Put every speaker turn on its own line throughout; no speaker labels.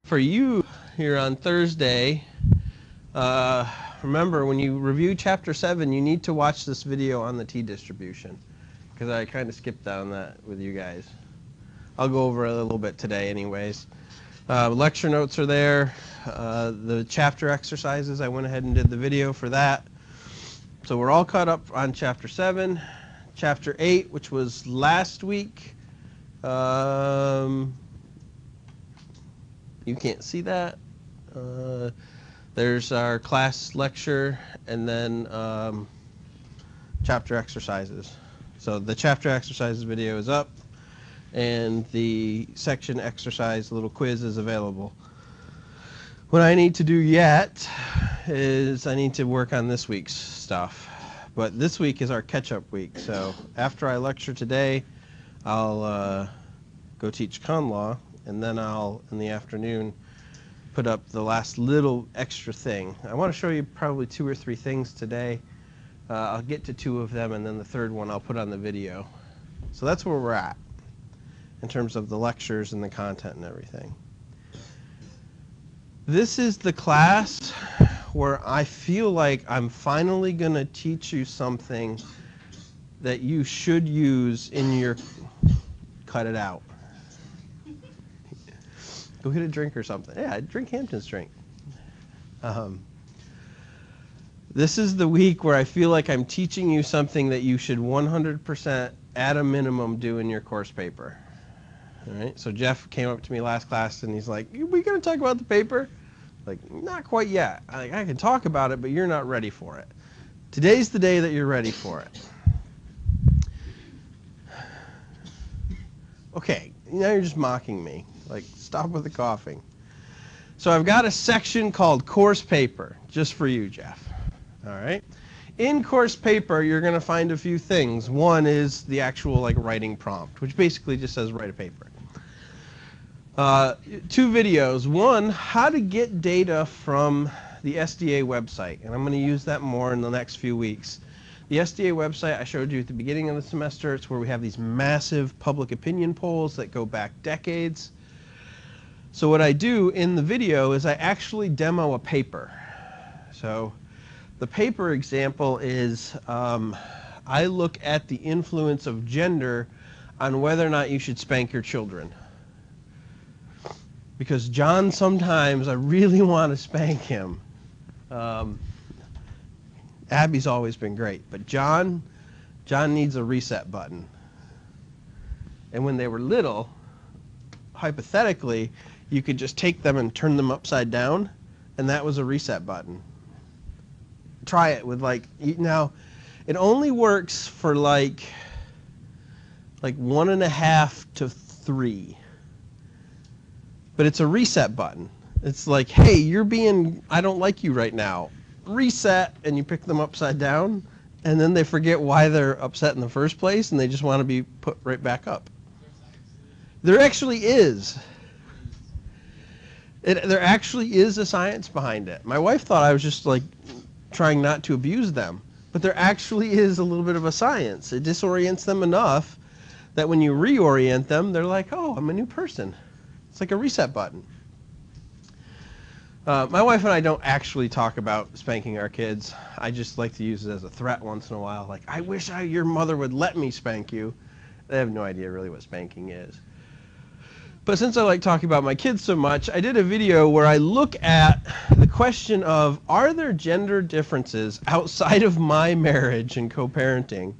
For you here on Thursday, remember when you review Chapter 7, you need to watch this video on the t-distribution, because I kind of skipped down that with you guys. I'll go over it a little bit today anyways. Lecture notes are there. The chapter exercises, I went ahead and did the video for that. So we're all caught up on Chapter 7. Chapter 8, which was last week. You can't see that. There's our class lecture and then chapter exercises. So the chapter exercises video is up and the section exercise little quiz is available. What I need to do yet is I need to work on this week's stuff. But this week is our catch-up week. So after I lecture today, I'll go teach con law, and then I'll, in the afternoon, put up the last little extra thing. I want to show you probably 2 or 3 things today. I'll get to 2 of them, and then the third one I'll put on the video. So that's where we're at in terms of the lectures and the content and everything. This is the class where I feel like I'm finally going to teach you something that you should use in your... Cut it out. Go get a drink or something. Yeah, drink Hampton's drink. This is the week where I feel like I'm teaching you something that you should 100% at a minimum do in your course paper. All right. So Jeff came up to me last class and he's like, "Are we going to talk about the paper?" Like, not quite yet. I can talk about it, but you're not ready for it. Today's the day that you're ready for it. Okay, now you're just mocking me. Like, stop with the coughing. So I've got a section called course paper, just for you, Jeff. All right? In course paper, you're going to find a few things. One is the actual writing prompt, which basically just says write a paper. 2 videos. One, how to get data from the SDA website. And I'm going to use that more in the next few weeks. The SDA website I showed you at the beginning of the semester, it's where we have these massive public opinion polls that go back decades. So what I do in the video is I actually demo a paper. So the paper example is I look at the influence of gender on whether or not you should spank your children. Because John, sometimes I really want to spank him. Abby's always been great, but John needs a reset button. And when they were little, hypothetically, you could just take them and turn them upside down, and that was a reset button. Try it with now, it only works for like 1.5 to 3. But it's a reset button. It's like, hey, I don't like you right now. Reset, and you pick them upside down, and then they forget why they're upset in the first place, and they just want to be put right back up. There actually is. There actually is a science behind it. My wife thought I was just trying not to abuse them, but there actually is a little bit of a science. It disorients them enough that when you reorient them, they're like, oh, I'm a new person. It's like a reset button. My wife and I don't actually talk about spanking our kids. I just like to use it as a threat once in a while. Like, I wish your mother would let me spank you. They have no idea really what spanking is. But since I like talking about my kids so much, I did a video where I look at the question of, are there gender differences outside of my marriage and co-parenting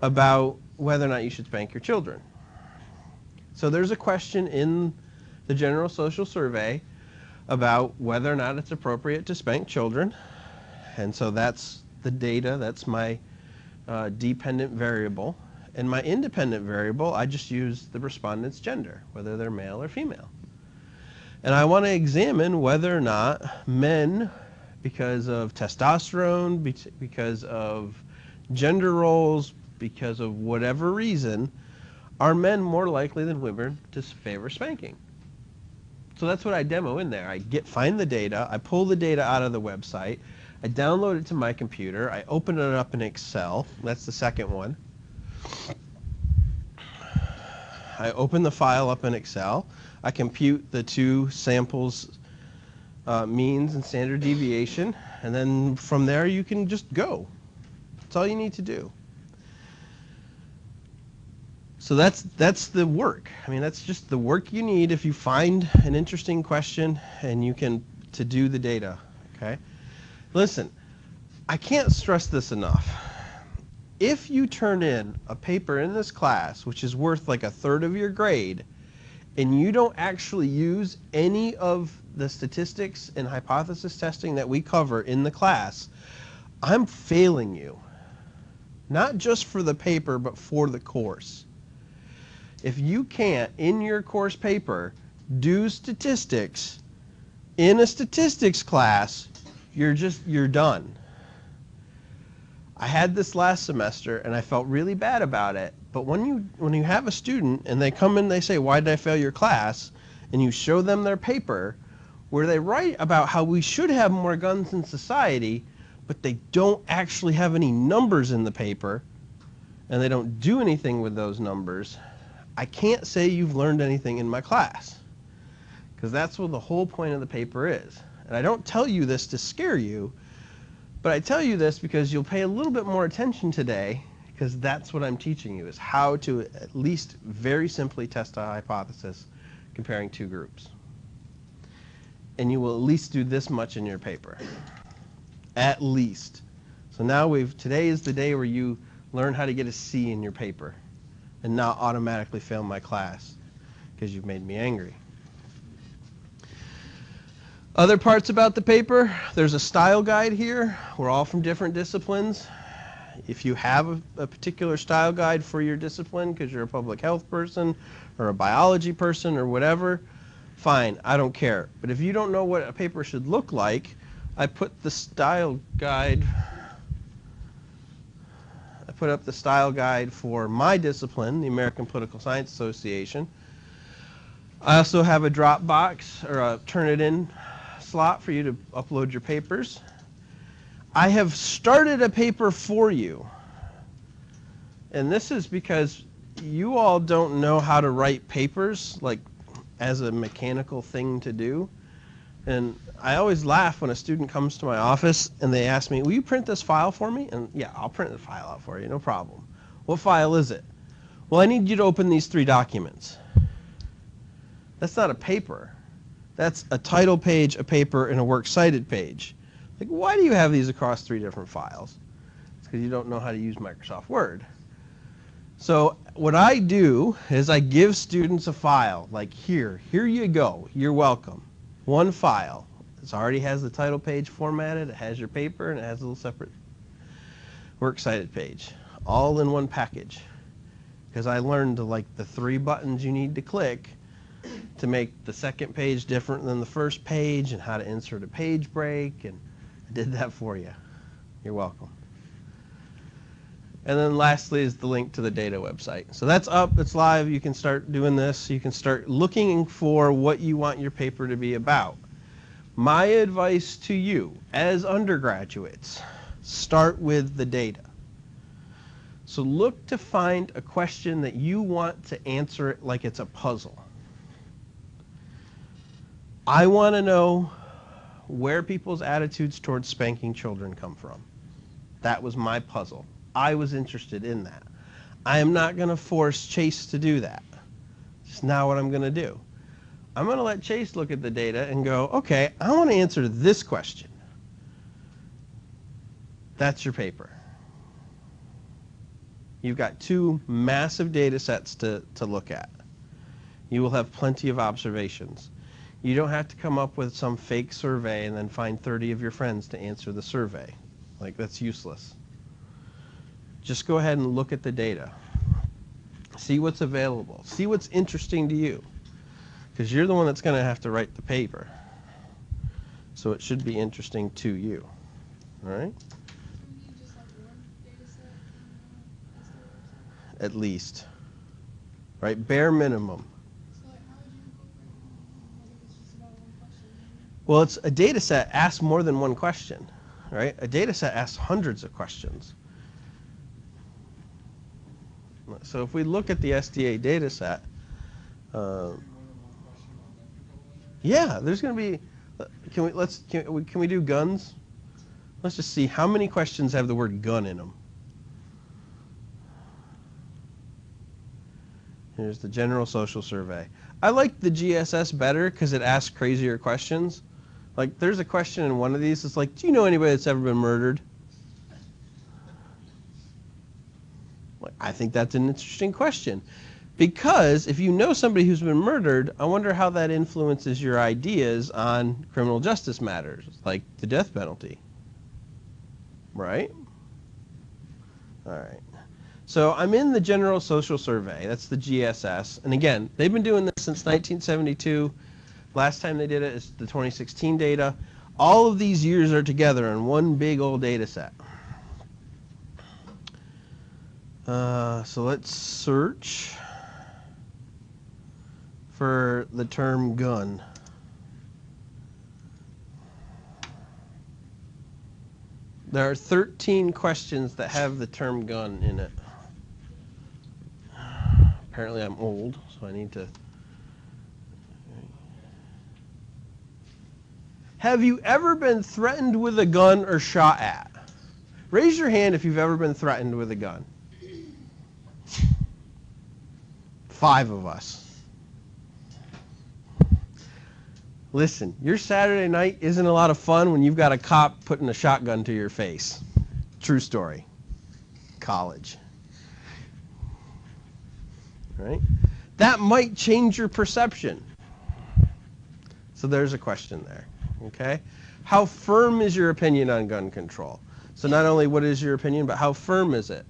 about whether or not you should spank your children? So there's a question in the General Social Survey about whether or not it's appropriate to spank children. And so that's the data, that's my dependent variable. And my independent variable, I just use the respondent's gender, whether they're male or female. And I want to examine whether or not men, because of testosterone, because of gender roles, because of whatever reason, are men more likely than women to favor spanking? So that's what I demo in there. I find the data, I pull the data out of the website, I download it to my computer, I open it up in Excel. That's the second one. I open the file up in Excel. I compute the two samples means and standard deviation, and then from there you can just go. That's all you need to do. So that's the work. I mean, that's just the work you need if you find an interesting question and you can to do the data. Okay. Listen, I can't stress this enough. If you turn in a paper in this class which is worth like 1/3 of your grade, and you don't actually use any of the statistics and hypothesis testing that we cover in the class, I'm failing you. Not just for the paper, but for the course. If you can't, in your course paper, do statistics in a statistics class, you're done. I had this last semester and I felt really bad about it, but when you have a student and they come in, they say, "Why did I fail your class?" and you show them their paper where they write about how we should have more guns in society, but they don't actually have any numbers in the paper and they don't do anything with those numbers, I can't say you've learned anything in my class, because that's what the whole point of the paper is. And I don't tell you this to scare you, but I tell you this because you'll pay a little bit more attention today, because that's what I'm teaching you, is how to at least very simply test a hypothesis comparing two groups. And you will at least do this much in your paper. At least. So now today is the day where you learn how to get a C in your paper and not automatically fail my class because you've made me angry. Other parts about the paper, there's a style guide here. We're all from different disciplines. If you have a particular style guide for your discipline because you're a public health person or a biology person or whatever, fine, I don't care. But if you don't know what a paper should look like, I put the style guide, I put up the style guide for my discipline, the American Political Science Association. I also have a Dropbox or a Turnitin slot for you to upload your papers. I have started a paper for you. And this is because you all don't know how to write papers like as a mechanical thing to do. And I always laugh when a student comes to my office and they ask me, "Will you print this file for me?" And yeah, I'll print the file out for you, no problem. What file is it? Well, I need you to open these 3 documents. That's not a paper. That's a title page, a paper, and a works cited page. Like, why do you have these across 3 different files? It's because you don't know how to use Microsoft Word. So what I do is I give students a file, like here you go, you're welcome. One file. It already has the title page formatted, it has your paper, and it has a little separate works cited page. All in one package. Because I learned like the 3 buttons you need to click to make the second page different than the first page and how to insert a page break, and I did that for you. You're welcome. And then lastly is the link to the data website. So that's up, it's live, you can start doing this, you can start looking for what you want your paper to be about. My advice to you as undergraduates, start with the data. So look to find a question that you want to answer it like it's a puzzle. I want to know where people's attitudes towards spanking children come from. That was my puzzle. I was interested in that. I am not going to force Chase to do that. It's not what I'm going to do. I'm going to let Chase look at the data and go, okay, I want to answer this question. That's your paper. You've got 2 massive data sets to look at. You will have plenty of observations. You don't have to come up with some fake survey and then find 30 of your friends to answer the survey. Like, that's useless. Just go ahead and look at the data. See what's available. See what's interesting to you. Because you're the one that's going to have to write the paper. So it should be interesting to you. All right? At least. Right? Bare minimum. Well, it's a data set asks more than one question. Right? A data set asks hundreds of questions. So if we look at the SDA data set, Yeah, there's going to be. Can we do guns? Let's just see how many questions have the word gun in them. Here's the general social survey. I like the GSS better because it asks crazier questions. Like, there's a question in one of these. It's like, do you know anybody that's ever been murdered? Like, I think that's an interesting question. Because if you know somebody who's been murdered, I wonder how that influences your ideas on criminal justice matters, like the death penalty. Right? All right. So I'm in the General Social Survey. That's the GSS. And again, they've been doing this since 1972. Last time they did it is the 2016 data. All of these years are together in one big old data set. So let's search for the term gun. There are 13 questions that have the term gun in it. Apparently I'm old, so I need to... Have you ever been threatened with a gun or shot at? Raise your hand if you've ever been threatened with a gun. 5 of us. Listen, your Saturday night isn't a lot of fun when you've got a cop putting a shotgun to your face. True story. College. Right? That might change your perception. So there's a question there. Okay? How firm is your opinion on gun control? So not only what is your opinion, but how firm is it?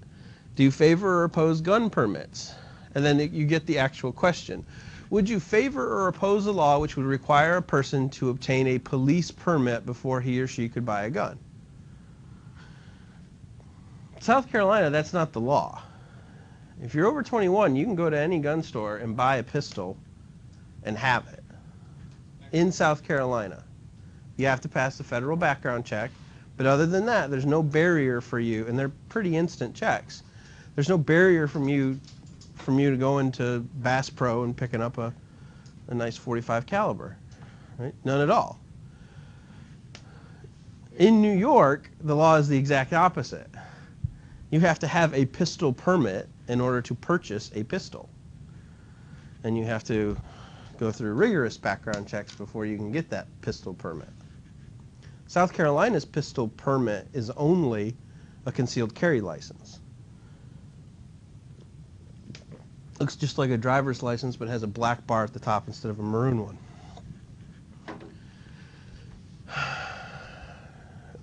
Do you favor or oppose gun permits? And then you get the actual question. Would you favor or oppose a law which would require a person to obtain a police permit before he or she could buy a gun? South Carolina, that's not the law. If you're over 21, you can go to any gun store and buy a pistol and have it. In South Carolina. You have to pass the federal background check, but other than that, there's no barrier for you, and they're pretty instant checks. There's no barrier from you to go into Bass Pro and picking up a nice .45 caliber, right? None at all. In New York, the law is the exact opposite. You have to have a pistol permit in order to purchase a pistol, and you have to go through rigorous background checks before you can get that pistol permit. South Carolina's pistol permit is only a concealed carry license. Looks just like a driver's license, but has a black bar at the top instead of a maroon one.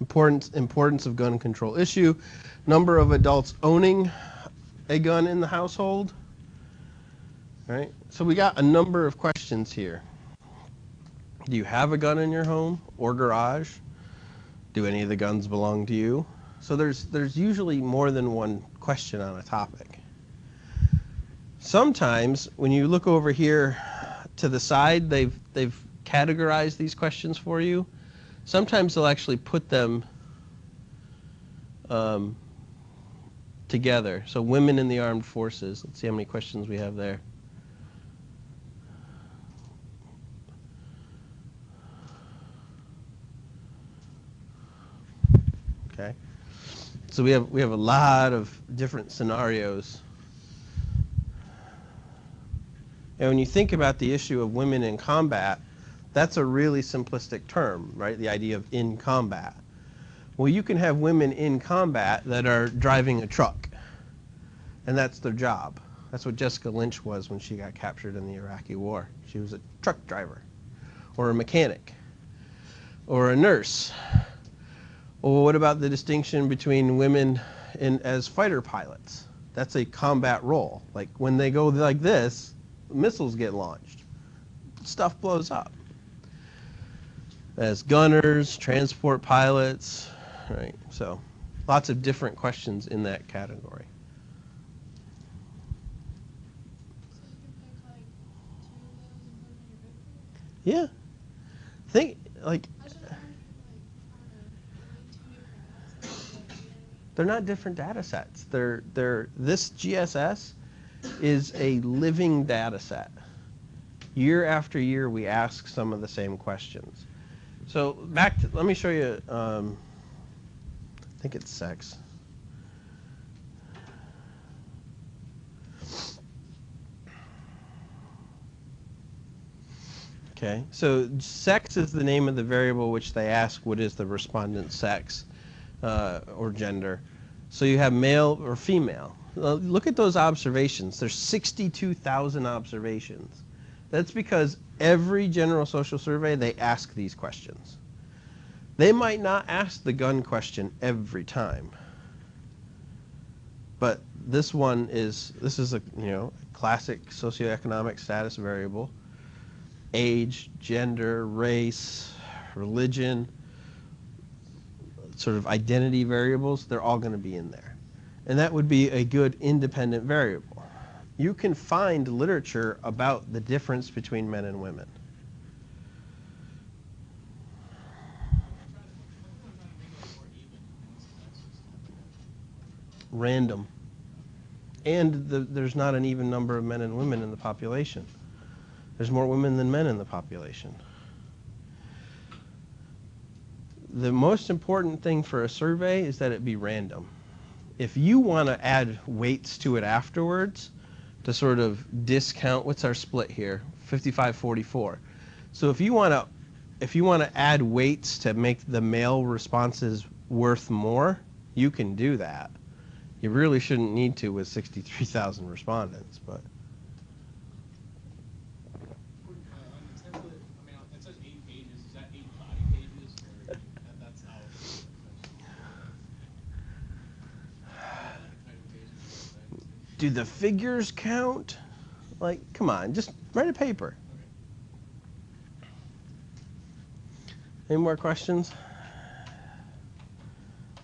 Importance of gun control issue. Number of adults owning a gun in the household. Right? So we got a number of questions here. Do you have a gun in your home or garage? Do any of the guns belong to you? So there's usually more than one question on a topic. Sometimes when you look over here to the side, they've categorized these questions for you. Sometimes they'll actually put them together. So women in the armed forces. Let's see how many questions we have there. Okay. So we have a lot of different scenarios. And when you think about the issue of women in combat, that's a really simplistic term, right? The idea of in combat. Well, you can have women in combat that are driving a truck, and that's their job. That's what Jessica Lynch was when she got captured in the Iraqi war. She was a truck driver, or a mechanic, or a nurse. Well, what about the distinction between women as fighter pilots? That's a combat role. Like when they go like this, missiles get launched. Stuff blows up. As gunners, transport pilots, right? So lots of different questions in that category. Yeah. Think like they're not different data sets. This GSS is a living data set. Year after year, we ask some of the same questions. So let me show you, I think it's sex. Okay, so sex is the name of the variable which they ask what is the respondent's sex or gender. So you have male or female. Look at those observations. There's 62,000 observations. That's because every general social survey, they ask these questions. They might not ask the gun question every time. But this is a classic socioeconomic status variable. Age, gender, race, religion, sort of identity variables, they're all going to be in there. And that would be a good independent variable. You can find literature about the difference between men and women. Random. And there's not an even number of men and women in the population. There's more women than men in the population. The most important thing for a survey is that it be random. If you want to add weights to it afterwards to sort of discount, what's our split here? 55-44. So if you want to add weights to make the male responses worth more, you can do that. You really shouldn't need to with 63,000 respondents, but. Do the figures count? Like, come on, just write a paper. Any more questions?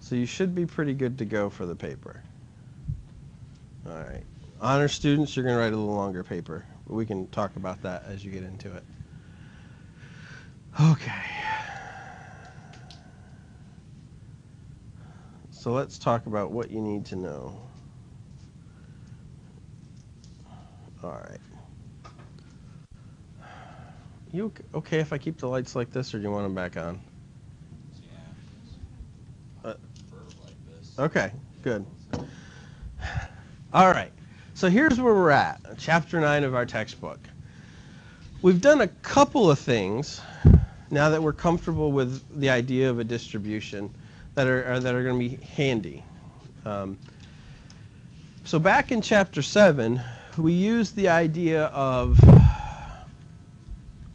So you should be pretty good to go for the paper. All right. Honor students, you're going to write a little longer paper, but we can talk about that as you get into it. Okay. So let's talk about what you need to know. All right. You okay if I keep the lights like this, or do you want them back on? Okay, good. All right. So here's where we're at, chapter 9 of our textbook. We've done a couple of things now that we're comfortable with the idea of a distribution that are going to be handy. So back in chapter 7, we used the idea of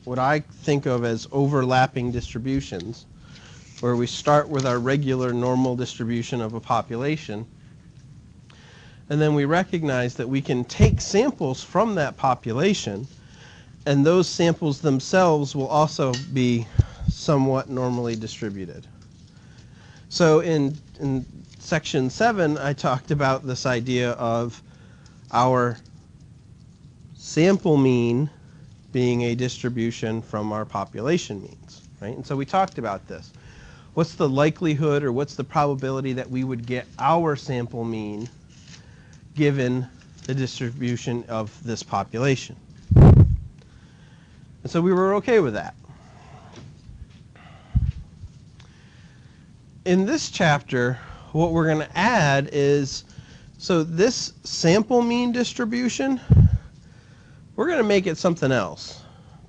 what I think of as overlapping distributions, where we start with our regular normal distribution of a population, and then we recognize that we can take samples from that population, and those samples themselves will also be somewhat normally distributed. So in section 7, I talked about this idea of our sample mean being a distribution from our population means, right? And so we talked about this. What's the likelihood or what's the probability that we would get our sample mean given the distribution of this population? And so we were okay with that. In this chapter, what we're going to add is, so this sample mean distribution, we're going to make it something else,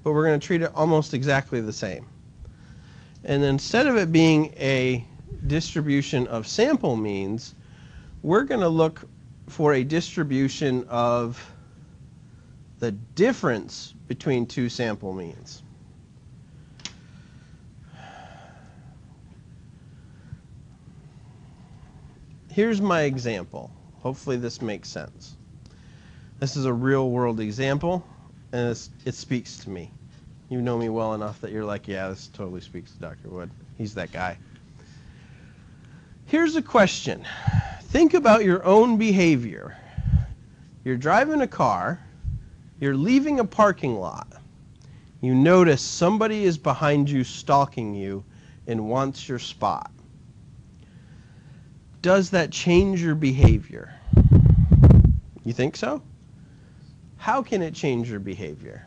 but we're going to treat it almost exactly the same. And instead of it being a distribution of sample means, we're going to look for a distribution of the difference between two sample means. Here's my example. Hopefully this makes sense. This is a real world example, and it speaks to me. You know me well enough that you're like, yeah, this totally speaks to Dr. Wood. He's that guy. Here's a question. Think about your own behavior. You're driving a car. You're leaving a parking lot. You notice somebody is behind you stalking you and wants your spot. Does that change your behavior? You think so? How can it change your behavior?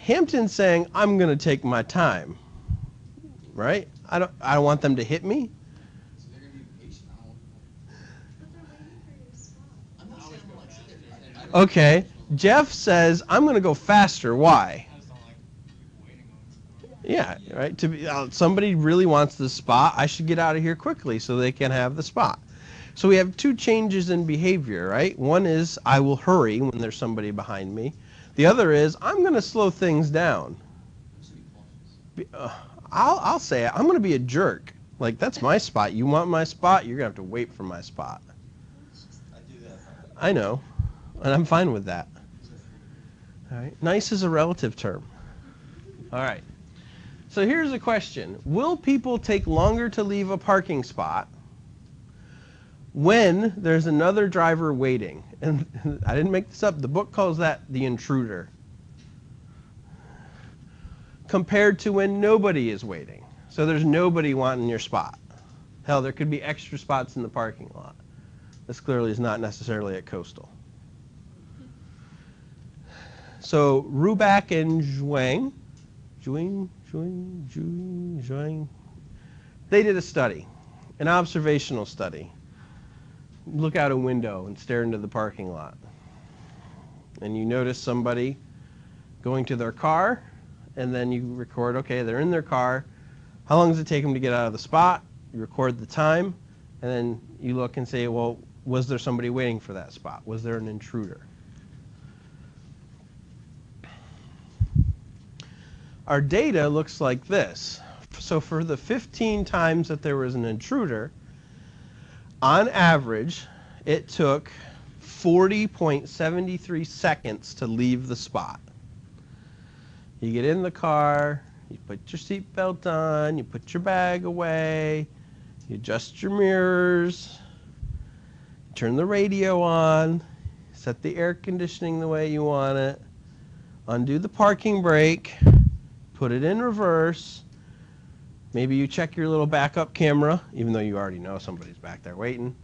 Hampton's saying, I'm going to take my time, right? I don't want them to hit me.
So they're going to be patient.
But they're waiting for your spot.
I'm not saying I'm like sitting there.
Okay. Jeff says, I'm going to go faster. Why?
I just don't like people waiting on me.
Yeah, right. To be, somebody really wants the spot. I should get out of here quickly so they can have the spot. So we have two changes in behavior, right? One is I will hurry when there's somebody behind me. The other is I'm going to slow things down. I'll say it. I'm going to be a jerk. Like, that's my spot. You want my spot? You're going to have to wait for my spot.
I do that.
I know, and I'm fine with that. All right. Nice is a relative term. All right. So here's a question. Will people take longer to leave a parking spot when there's another driver waiting? And I didn't make this up. The book calls that the intruder. Compared to when nobody is waiting. So there's nobody wanting your spot. Hell, there could be extra spots in the parking lot. This clearly is not necessarily at Coastal. So Ruback and Zhuang, they did a study, an observational study. Look out a window and stare into the parking lot. And you notice somebody going to their car, and then you record, okay, they're in their car. How long does it take them to get out of the spot? You record the time, and then you look and say, well, was there somebody waiting for that spot? Was there an intruder? Our data looks like this. So for the 15 times that there was an intruder, on average, it took 40.73 seconds to leave the spot. You get in the car, you put your seatbelt on, you put your bag away, you adjust your mirrors, you turn the radio on, set the air conditioning the way you want it, undo the parking brake, put it in reverse. Maybe you check your little backup camera, even though you already know somebody's back there waiting,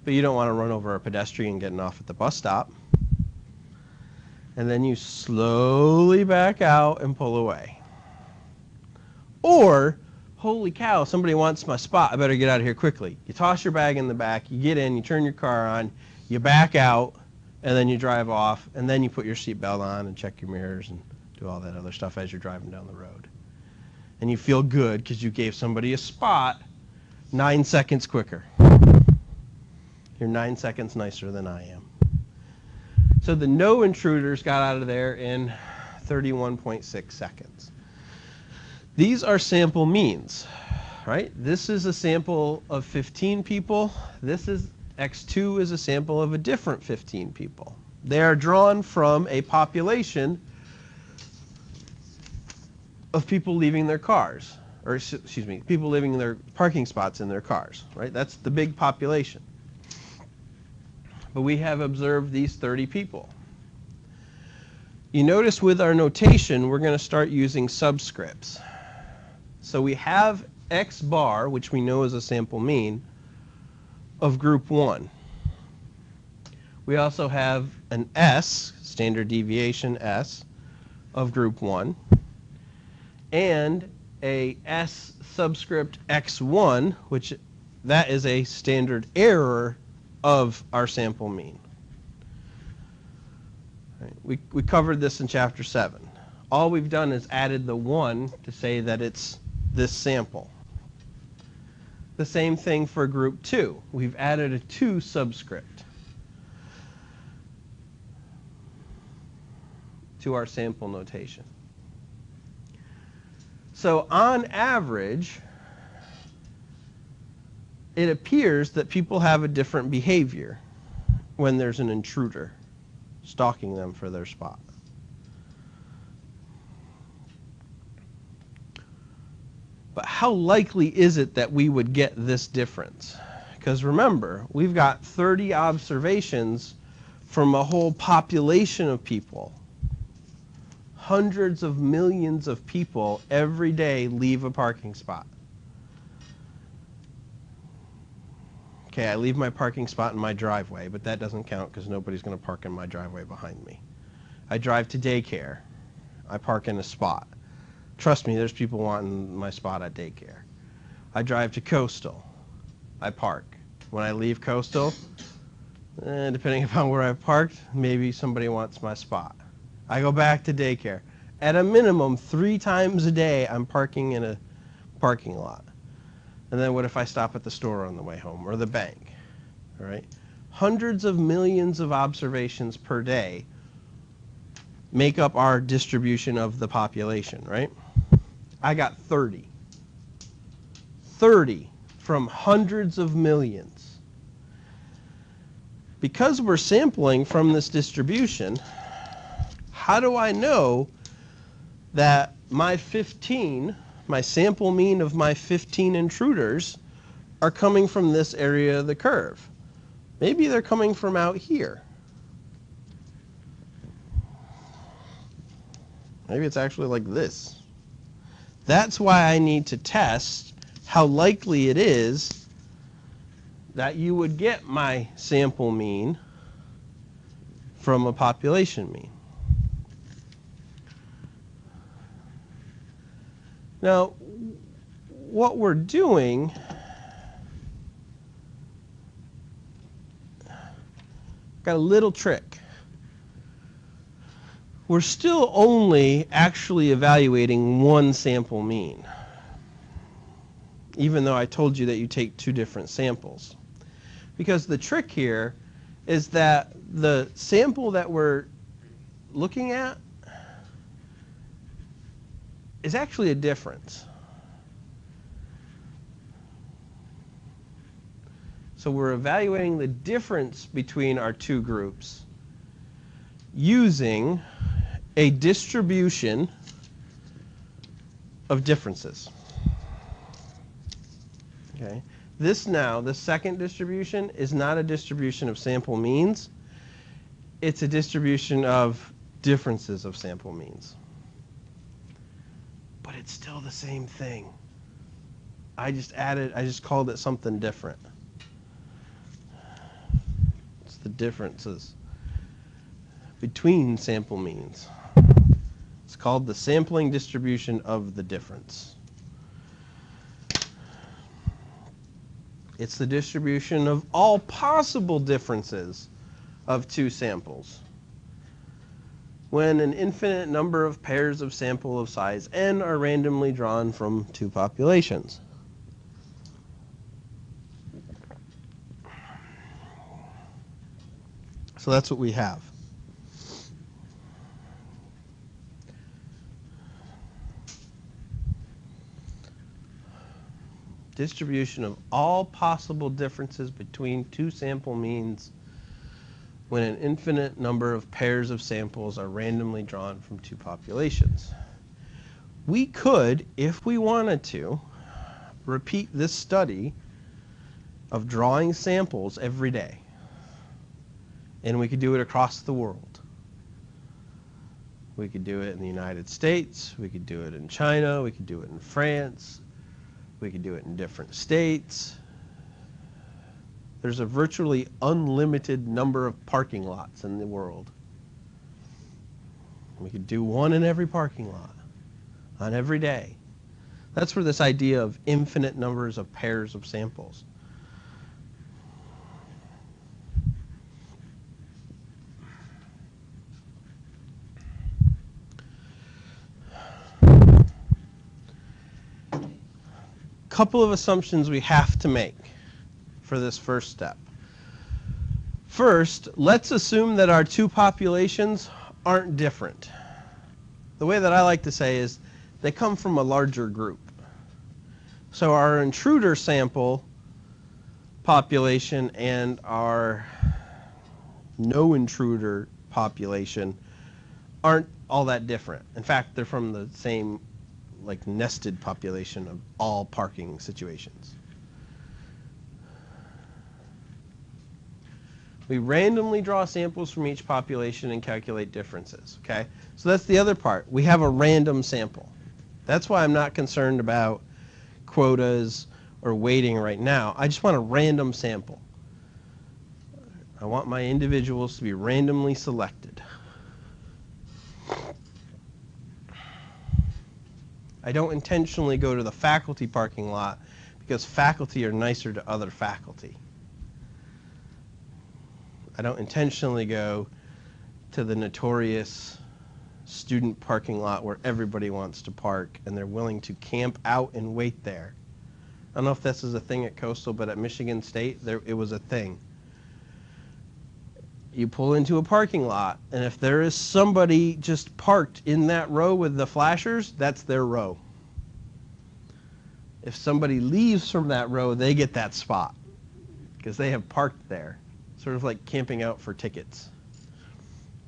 but you don't want to run over a pedestrian getting off at the bus stop. And then you slowly back out and pull away. Or, holy cow, somebody wants my spot, I better get out of here quickly. You toss your bag in the back, you get in, you turn your car on, you back out, and then you drive off, and then you put your seatbelt on and check your mirrors and do all that other stuff as you're driving down the road. And you feel good because you gave somebody a spot 9 seconds quicker. You're 9 seconds nicer than I am. So the no intruders got out of there in 31.6 seconds. These are sample means, right? This is a sample of 15 people. This is X2 is a sample of a different 15 people. They are drawn from a population of people leaving their cars, or excuse me, people leaving their parking spots in their cars, right? That's the big population. But we have observed these 30 people. You notice with our notation, we're going to start using subscripts. So we have X bar, which we know is a sample mean, of group 1. We also have an S, standard deviation S, of group 1. And a S subscript X1, which that is a standard error of our sample mean. Right. We covered this in chapter 7. All we've done is added the 1 to say that it's this sample. The same thing for group 2. We've added a 2 subscript to our sample notation. So on average, it appears that people have a different behavior when there's an intruder stalking them for their spot. But how likely is it that we would get this difference? Because remember, we've got 30 observations from a whole population of people. Hundreds of millions of people every day leave a parking spot. Okay, I leave my parking spot in my driveway, but that doesn't count because nobody's going to park in my driveway behind me. I drive to daycare. I park in a spot. Trust me, there's people wanting my spot at daycare. I drive to Coastal. I park. When I leave Coastal, depending upon where I parked, maybe somebody wants my spot. I go back to daycare. At a minimum, 3 times a day, I'm parking in a parking lot. And then what if I stop at the store on the way home or the bank? All right? Hundreds of millions of observations per day make up our distribution of the population, right? I got 30. 30 from hundreds of millions. Because we're sampling from this distribution, how do I know that my 15, my sample mean of my 15 intruders, are coming from this area of the curve? Maybe they're coming from out here. Maybe it's actually like this. That's why I need to test how likely it is that you would get my sample mean from a population mean. Now, what we're doing, got a little trick. We're still only actually evaluating one sample mean, even though I told you that you take 2 different samples. Because the trick here is that the sample that we're looking at is actually a difference. So we're evaluating the difference between our 2 groups using a distribution of differences. Okay. This second distribution is not a distribution of sample means. It's a distribution of differences of sample means. But it's still the same thing. I just called it something different. It's the differences between sample means. It's called the sampling distribution of the difference. It's the distribution of all possible differences of 2 samples when an infinite number of pairs of sample of size n are randomly drawn from 2 populations. So that's what we have. Distribution of all possible differences between 2 sample means when an infinite number of pairs of samples are randomly drawn from 2 populations. We could, if we wanted to, repeat this study of drawing samples every day. And we could do it across the world. We could do it in the United States, we could do it in China, we could do it in France, we could do it in different states. There's a virtually unlimited number of parking lots in the world. We could do one in every parking lot on every day. That's where this idea of infinite numbers of pairs of samples. Couple of assumptions we have to make for this first step. First, let's assume that our 2 populations aren't different. The way that I like to say is they come from a larger group. So our intruder sample population and our no intruder population aren't all that different. In fact, they're from the same nested population of all parking situations. We randomly draw samples from each population and calculate differences, okay? So that's the other part. We have a random sample. That's why I'm not concerned about quotas or weighting right now. I just want a random sample. I want my individuals to be randomly selected. I don't intentionally go to the faculty parking lot because faculty are nicer to other faculty. I don't intentionally go to the notorious student parking lot where everybody wants to park and they're willing to camp out and wait there. I don't know if this is a thing at Coastal, but at Michigan State, it was a thing. You pull into a parking lot, and if there is somebody just parked in that row with the flashers, that's their row. If somebody leaves from that row, they get that spot because they have parked there. Sort of like camping out for tickets.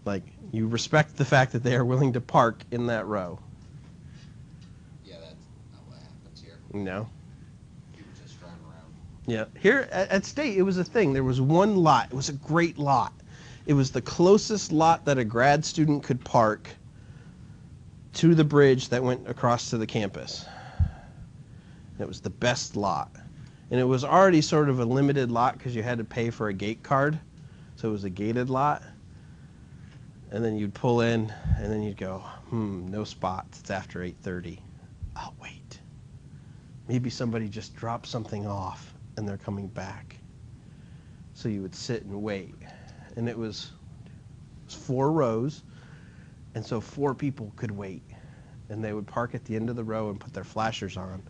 Like, you respect the fact that they are willing to park in that row.
Yeah, that's not what happens here.
No.
People just drive around.
Yeah. Here at State, it was a thing. There was one lot. It was a great lot. It was the closest lot that a grad student could park to the bridge that went across to the campus. It was the best lot. And it was already sort of a limited lot because you had to pay for a gate card. So it was a gated lot. And then you'd pull in, and then you'd go, no spots. It's after 8:30. I'll wait. Maybe somebody just dropped something off, and they're coming back. So you would sit and wait. And it was 4 rows, and so 4 people could wait. And they would park at the end of the row and put their flashers on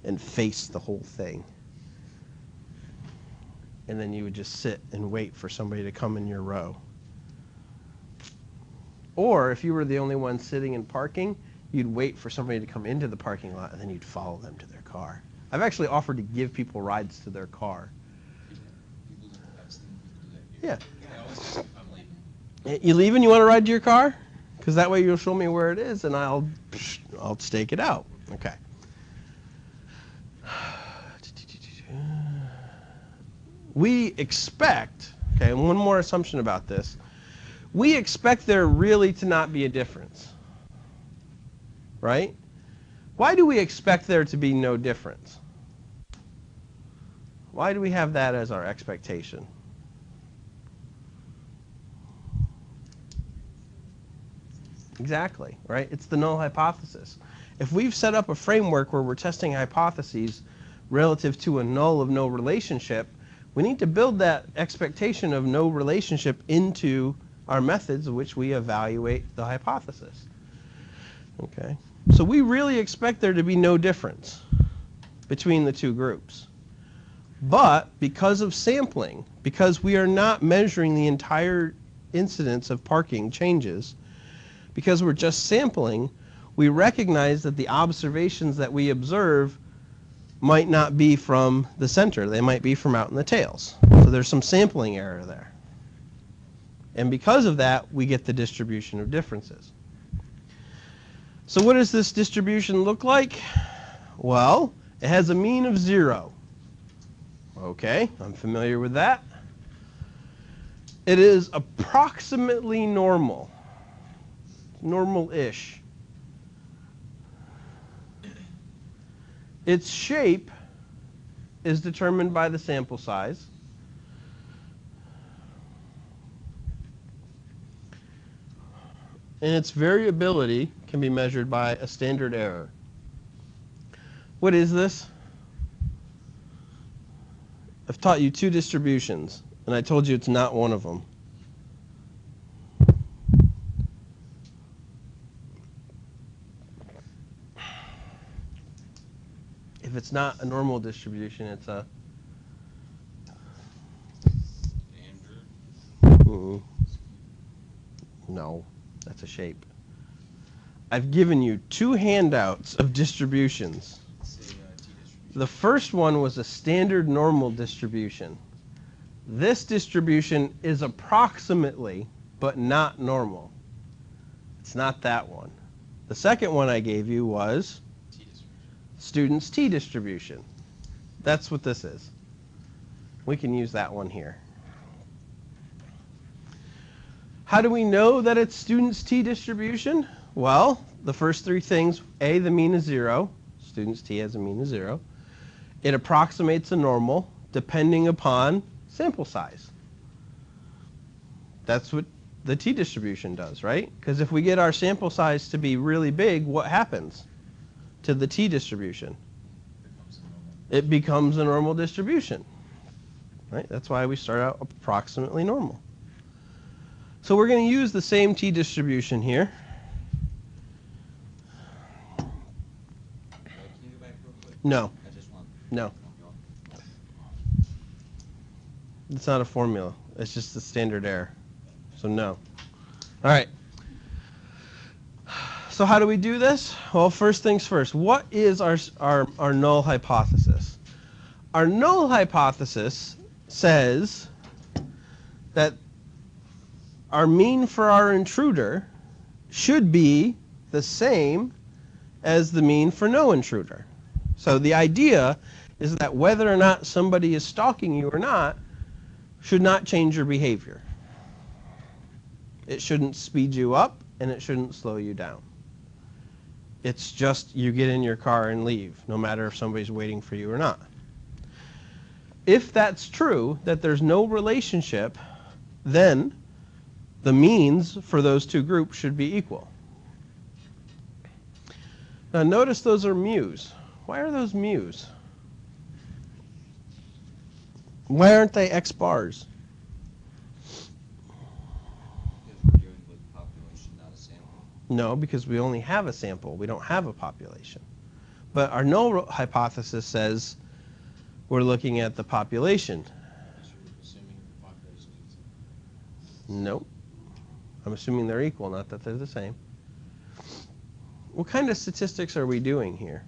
and face the whole thing. And then you would just sit and wait for somebody to come in your row. Or if you were the only one sitting and parking, you'd wait for somebody to come into the parking lot, and then you'd follow them to their car. I've actually offered to give people rides to their car. Yeah. You leaving? You want to ride to your car? Because that way you'll show me where it is, and I'll stake it out. Okay. We expect, okay, and one more assumption about this. We expect there really to not be a difference, right? Why do we expect there to be no difference? Why do we have that as our expectation? Exactly, right? It's the null hypothesis. If we've set up a framework where we're testing hypotheses relative to a null of no relationship, we need to build that expectation of no relationship into our methods in which we evaluate the hypothesis. Okay? So we really expect there to be no difference between the two groups. But because of sampling, because we are not measuring the entire incidence of parking changes, because we're just sampling, we recognize that the observations that we observe might not be from the center. They might be from out in the tails. So there's some sampling error there. And because of that, we get the distribution of differences. So what does this distribution look like? Well, it has a mean of 0. Okay, I'm familiar with that. It is approximately normal. Normal-ish. Its shape is determined by the sample size. And its variability can be measured by a standard error. What is this? I've taught you 2 distributions, and I told you it's not one of them. If it's not a normal distribution, it's a
Standard.
No, that's a shape. I've given you 2 handouts of distributions.
Say T-distribution.
The first one was a standard normal distribution. This distribution is approximately, but not normal. It's not that one. The second one I gave you was
T-distribution.
student's t-distribution. That's what this is. We can use that one here. How do we know that it's student's t-distribution? Well, the first 3 things, A, the mean is 0. Student's t has a mean of 0. It approximates a normal depending upon sample size. That's what the t-distribution does, right? Because if we get our sample size to be really big, what happens? to the t-distribution.
Becomes a normal.
It becomes a normal distribution. Right? That's why we start out approximately normal. So we're going to use the same t-distribution here.
Can you go back real quick?
No,
I just want.
no. It's not a formula. It's just the standard error. So no. All right. So how do we do this? Well, first things first. What is our null hypothesis? Our null hypothesis says that our mean for our intruder should be the same as the mean for no intruder. So the idea is that whether or not somebody is stalking you or not should not change your behavior. It shouldn't speed you up and it shouldn't slow you down. It's just you get in your car and leave, no matter if somebody's waiting for you or not. If that's true, that there's no relationship, then the means for those two groups should be equal. Now notice those are mu's. Why are those mu's? Why aren't they x bars?
Because we're dealing with population, not a sample.
No, because we only have a sample. We don't have a population. But our null hypothesis says we're looking at the population.
So you're assuming the population is
Nope. I'm assuming they're equal, not that they're the same. What kind of statistics are we doing here?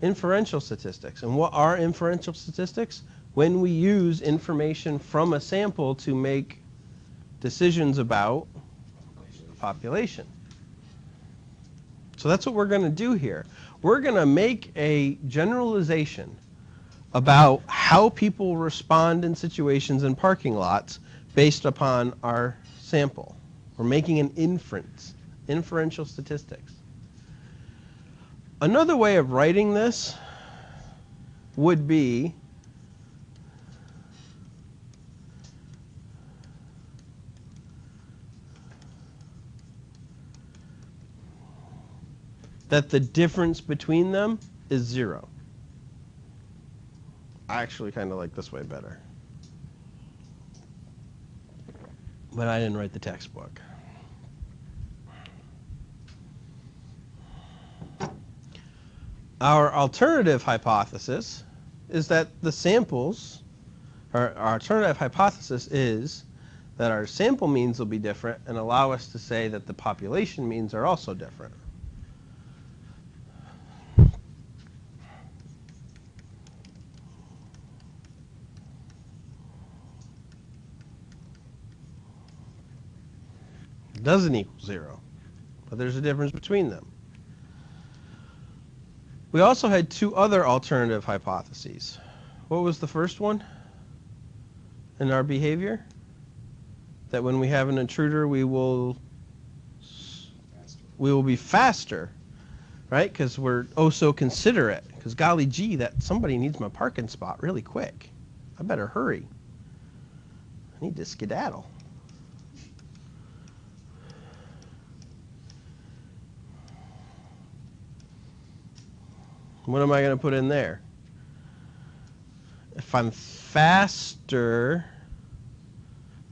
Inferential statistics. And what are inferential statistics? When we use information from a sample to make decisions about the population. So that's what we're going to do here. We're going to make a generalization about how people respond in situations in parking lots based upon our sample. We're making an inference, inferential statistics. Another way of writing this would be that the difference between them is 0. I actually kind of like this way better. But I didn't write the textbook. Our alternative hypothesis is that the samples, or our alternative hypothesis is that our sample means will be different and allow us to say that the population means are also different. It doesn't equal 0, but there's a difference between them. We also had two other alternative hypotheses. What was the first one in our behavior? That when we have an intruder, we will be faster, right? Because we're oh so considerate. Because golly gee, that somebody needs my parking spot really quick. I better hurry. I need to skedaddle. What am I going to put in there? If I'm faster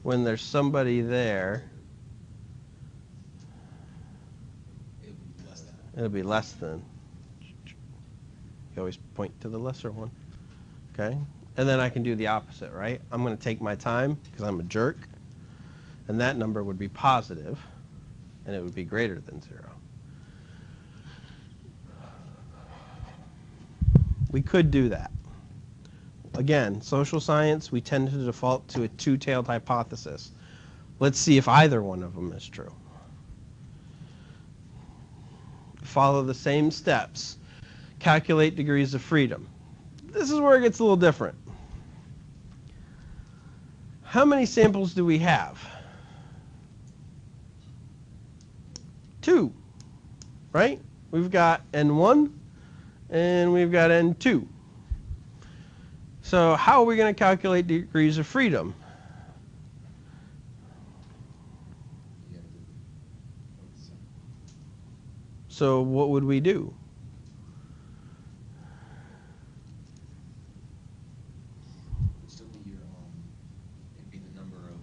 when there's somebody there, it'll be less than. You always point to the lesser one. Okay? And then I can do the opposite, right? I'm going to take my time because I'm a jerk. And that number would be positive, and it would be greater than 0. We could do that. Again, social science, we tend to default to a two-tailed hypothesis. Let's see if either one of them is true. Follow the same steps. Calculate degrees of freedom. This is where it gets a little different. How many samples do we have? 2, right? We've got N1 and we've got N2. So how are we going to calculate degrees of freedom? So what would we do?
It'd still be your, it'd be the number of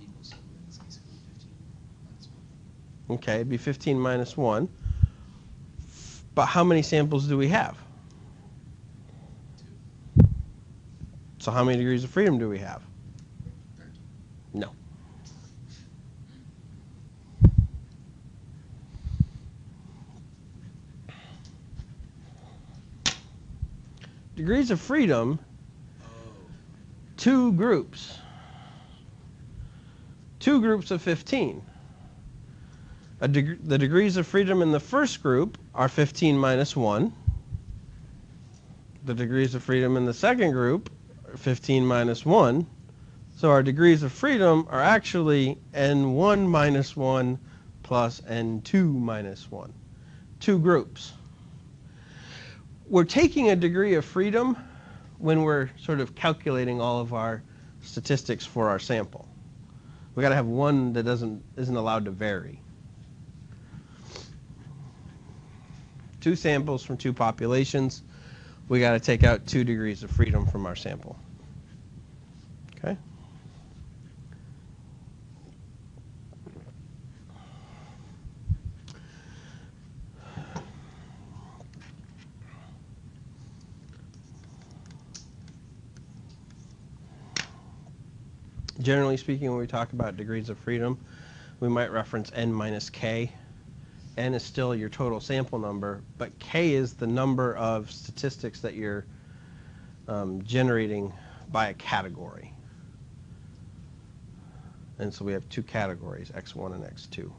people, so in this case it would be 15 minus 1.
Okay, it'd be 15 minus 1. But how many samples do we have?
2.
So how many degrees of freedom do we have?
13.
No. Degrees of freedom,
Oh.
two groups. Two groups of 15. The degrees of freedom in the first group are 15 minus 1. The degrees of freedom in the second group are 15 minus 1. So our degrees of freedom are actually n1 minus 1 plus n2 minus 1. Two groups. We're taking a degree of freedom when we're sort of calculating all of our statistics for our sample. We got to have one that isn't allowed to vary. Two samples from two populations. We got to take out 2 degrees of freedom from our sample. Okay? Generally speaking, when we talk about degrees of freedom, we might reference n minus k. N is still your total sample number, but k is the number of statistics that you're generating by a category. And so we have 2 categories, x1 and x2,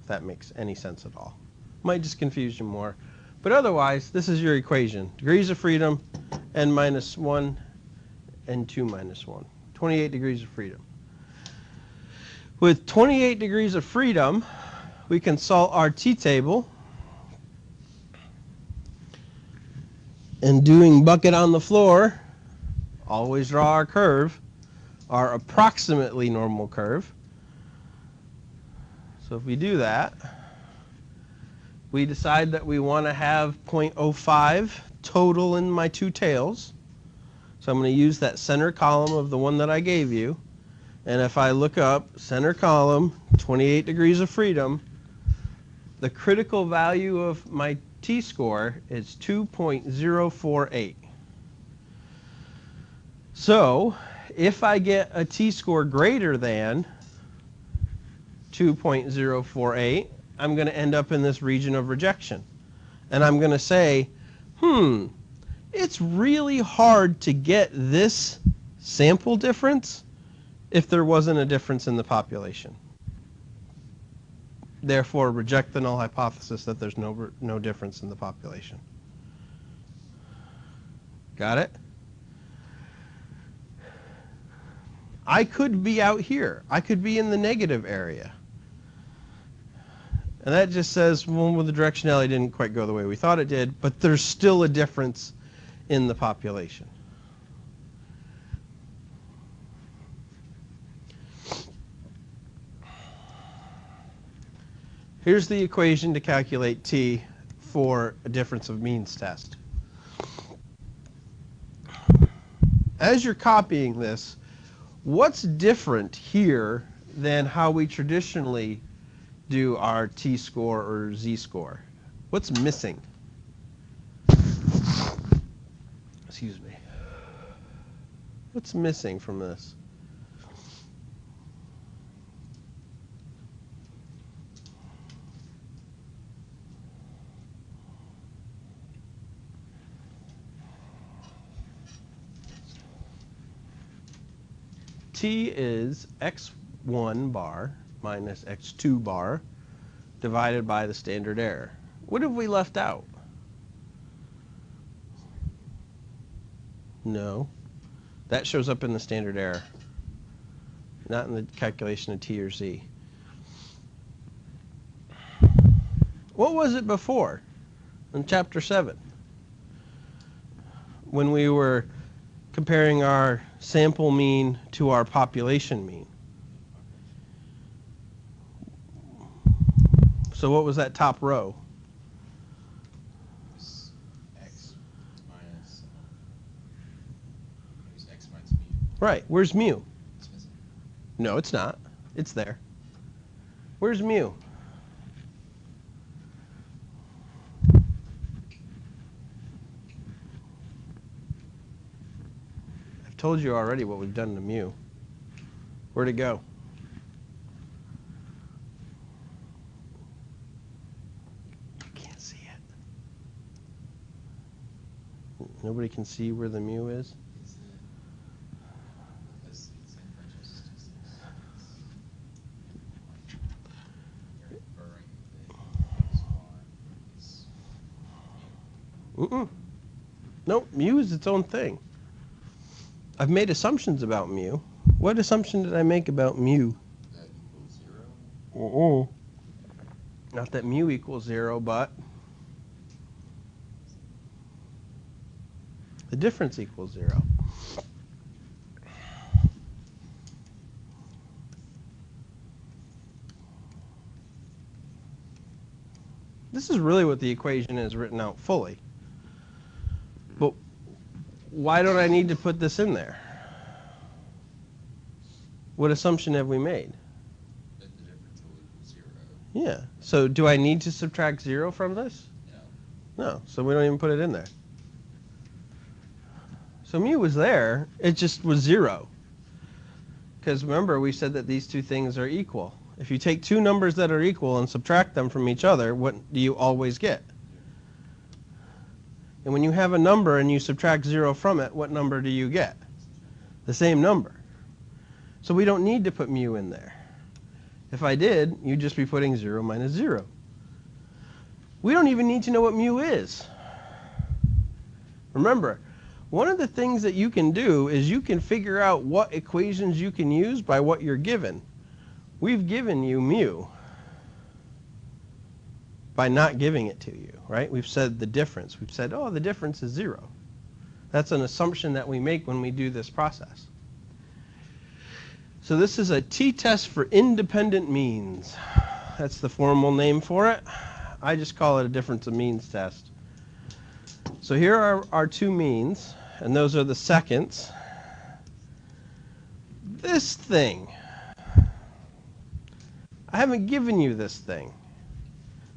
if that makes any sense at all. Might just confuse you more. But otherwise, this is your equation. Degrees of freedom, n minus 1, n2 minus 1. 28 degrees of freedom. With 28 degrees of freedom, we consult our t-table, and doing bucket on the floor, always draw our curve, our approximately normal curve. So if we do that, we decide that we want to have 0.05 total in my 2 tails. So I'm going to use that center column of the one that I gave you. And if I look up center column, 28 degrees of freedom, the critical value of my t-score is 2.048. So if I get a t-score greater than 2.048, I'm going to end up in this region of rejection. And I'm going to say, it's really hard to get this sample difference if there wasn't a difference in the population. Therefore, reject the null hypothesis that there's no difference in the population. Got it? I could be out here. I could be in the negative area. And that just says, well, the directionality didn't quite go the way we thought it did, but there's still a difference in the population. Here's the equation to calculate t for a difference of means test. As you're copying this, what's different here than how we traditionally do our t-score or z-score? What's missing? Excuse me. What's missing from this? T is x1 bar minus x2 bar divided by the standard error. What have we left out? No. That shows up in the standard error, not in the calculation of t or z. What was it before in chapter 7 when we were comparing our sample mean to our population mean? So what was that top row? Right. Where's mu?
It's missing.
No, it's not. It's there. Where's mu? I've told you already what we've done to mu. Where'd it go? I can't see it. Nobody can see where the mu is?
Is it? Because it's in French, it's just you're inferring that x1 is mu.
Mm-mm. Nope, mu is its own thing. I've made assumptions about mu. What assumption did I make about mu?
That equals 0.
Not that mu equals 0, but the difference equals 0. This is really what the equation is written out fully. But why don't I need to put this in there? What assumption have we made?
That the difference will equal 0.
Yeah. So do I need to subtract 0 from this?
No.
No. So we don't even put it in there. So mu was there. It just was 0. Because remember, we said that these two things are equal. If you take two numbers that are equal and subtract them from each other, what do you always get? And when you have a number and you subtract 0 from it, what number do you get? The same number. So we don't need to put mu in there. If I did, you'd just be putting 0 minus 0. We don't even need to know what mu is. Remember, one of the things that you can do is you can figure out what equations you can use by what you're given. We've given you mu by not giving it to you, right? We've said the difference. We've said, oh, the difference is 0. That's an assumption that we make when we do this process. So this is a t-test for independent means. That's the formal name for it. I just call it a difference of means test. So here are our two means, and those are the seconds. This thing, I haven't given you this thing.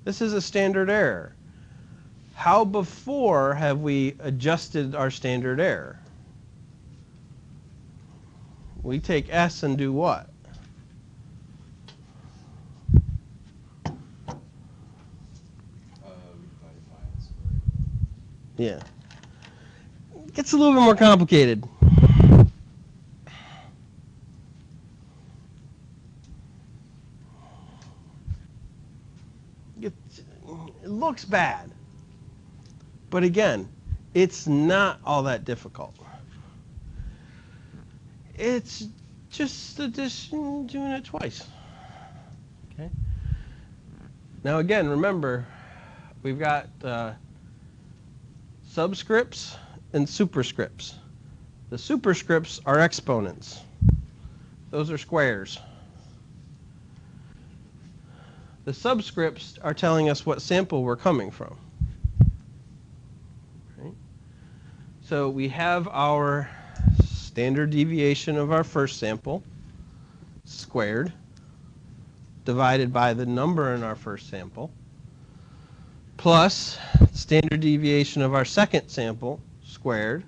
This is a standard error. How before have we adjusted our standard error? We take S and do what?
We divide it by the square.
Yeah. It gets a little bit more complicated. It looks bad. But again, it's not all that difficult. It's just addition, doing it twice. Okay. Now again, remember, we've got subscripts and superscripts. The superscripts are exponents. Those are squares. The subscripts are telling us what sample we're coming from. Right? So we have our standard deviation of our first sample squared divided by the number in our first sample plus standard deviation of our second sample squared